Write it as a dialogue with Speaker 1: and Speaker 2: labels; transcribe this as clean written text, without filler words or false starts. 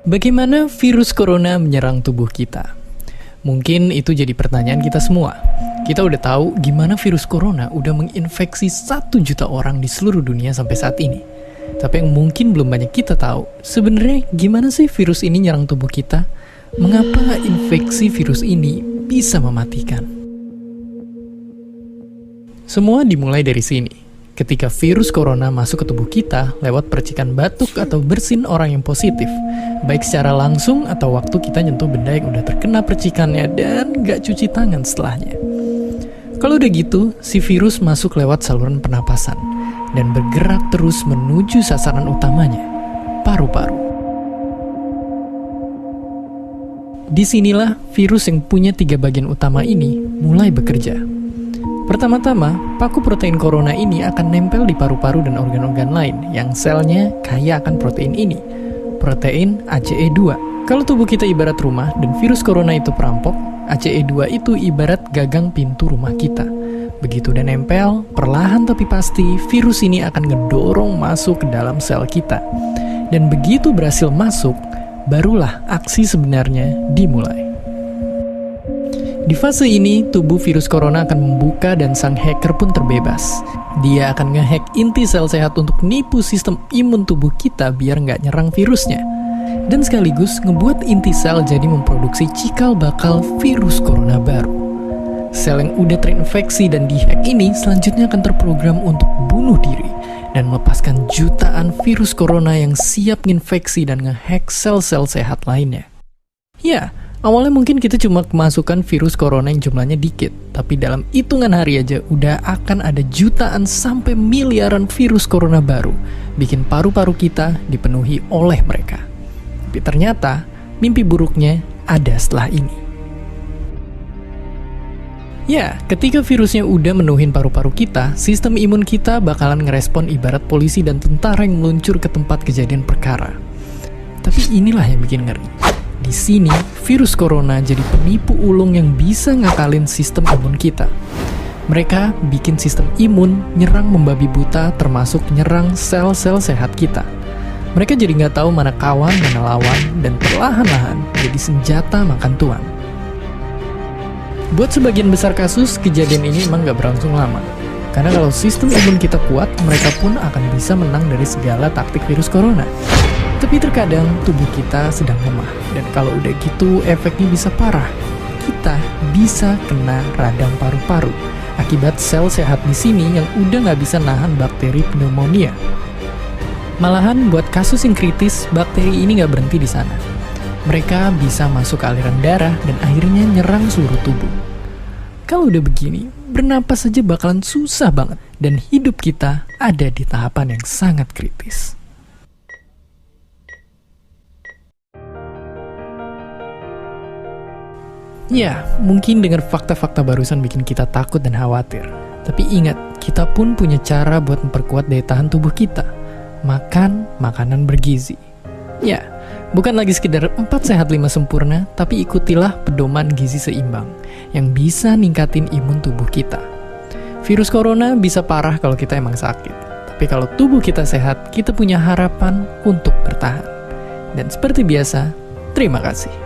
Speaker 1: Bagaimana virus corona menyerang tubuh kita? Mungkin itu jadi pertanyaan kita semua. Kita udah tahu gimana virus corona udah menginfeksi 1 juta orang di seluruh dunia sampai saat ini. Tapi yang mungkin belum banyak kita tahu, sebenarnya gimana sih virus ini nyerang tubuh kita? Mengapa infeksi virus ini bisa mematikan? Semua dimulai dari sini. Ketika virus corona masuk ke tubuh kita lewat percikan batuk atau bersin orang yang positif, baik secara langsung atau waktu kita nyentuh benda yang udah terkena percikannya dan gak cuci tangan setelahnya. Kalau udah gitu, si virus masuk lewat saluran pernapasan dan bergerak terus menuju sasaran utamanya, paru-paru. Disinilah virus yang punya 3 bagian utama ini mulai bekerja. Pertama-tama, paku protein corona ini akan nempel di paru-paru dan organ-organ lain yang selnya kaya akan protein ini, protein ACE2. Kalau tubuh kita ibarat rumah dan virus corona itu perampok, ACE2 itu ibarat gagang pintu rumah kita. Begitu udah nempel, perlahan tapi pasti virus ini akan ngedorong masuk ke dalam sel kita. Dan begitu berhasil masuk, barulah aksi sebenarnya dimulai. Di fase ini, tubuh virus corona akan membuka dan sang hacker pun terbebas. Dia akan ngehack inti sel sehat untuk nipu sistem imun tubuh kita biar nggak nyerang virusnya. Dan sekaligus ngebuat inti sel jadi memproduksi cikal bakal virus corona baru. Sel yang udah terinfeksi dan dihack ini selanjutnya akan terprogram untuk bunuh diri dan melepaskan jutaan virus corona yang siap nginfeksi dan ngehack sel-sel sehat lainnya. Ya, awalnya mungkin kita cuma kemasukan virus corona yang jumlahnya dikit, tapi dalam hitungan hari aja udah akan ada jutaan sampai miliaran virus corona baru, bikin paru-paru kita dipenuhi oleh mereka. Tapi ternyata, mimpi buruknya ada setelah ini. Ya, ketika virusnya udah menuhin paru-paru kita, sistem imun kita bakalan ngerespon ibarat polisi dan tentara yang meluncur ke tempat kejadian perkara. Tapi inilah yang bikin ngeri. Di sini, virus corona jadi penipu ulung yang bisa ngakalin sistem imun kita. Mereka bikin sistem imun nyerang membabi buta termasuk nyerang sel-sel sehat kita. Mereka jadi nggak tahu mana kawan, mana lawan, dan perlahan-lahan jadi senjata makan tuan. Buat sebagian besar kasus, kejadian ini emang nggak berlangsung lama. Karena kalau sistem imun kita kuat, mereka pun akan bisa menang dari segala taktik virus corona. Tapi terkadang tubuh kita sedang lemah, dan kalau udah gitu efeknya bisa parah. Kita bisa kena radang paru-paru akibat sel sehat di sini yang udah nggak bisa nahan bakteri pneumonia. Malahan buat kasus yang kritis, bakteri ini nggak berhenti di sana. Mereka bisa masuk ke aliran darah dan akhirnya nyerang seluruh tubuh. Kalau udah begini, bernapas saja bakalan susah banget, dan hidup kita ada di tahapan yang sangat kritis. Ya, mungkin dengar fakta-fakta barusan bikin kita takut dan khawatir. Tapi ingat, kita pun punya cara buat memperkuat daya tahan tubuh kita. Makan makanan bergizi. Ya, bukan lagi sekedar 4 sehat 5 sempurna, tapi ikutilah pedoman gizi seimbang yang bisa ningkatin imun tubuh kita. Virus corona bisa parah kalau kita emang sakit. Tapi kalau tubuh kita sehat, kita punya harapan untuk bertahan. Dan seperti biasa, terima kasih.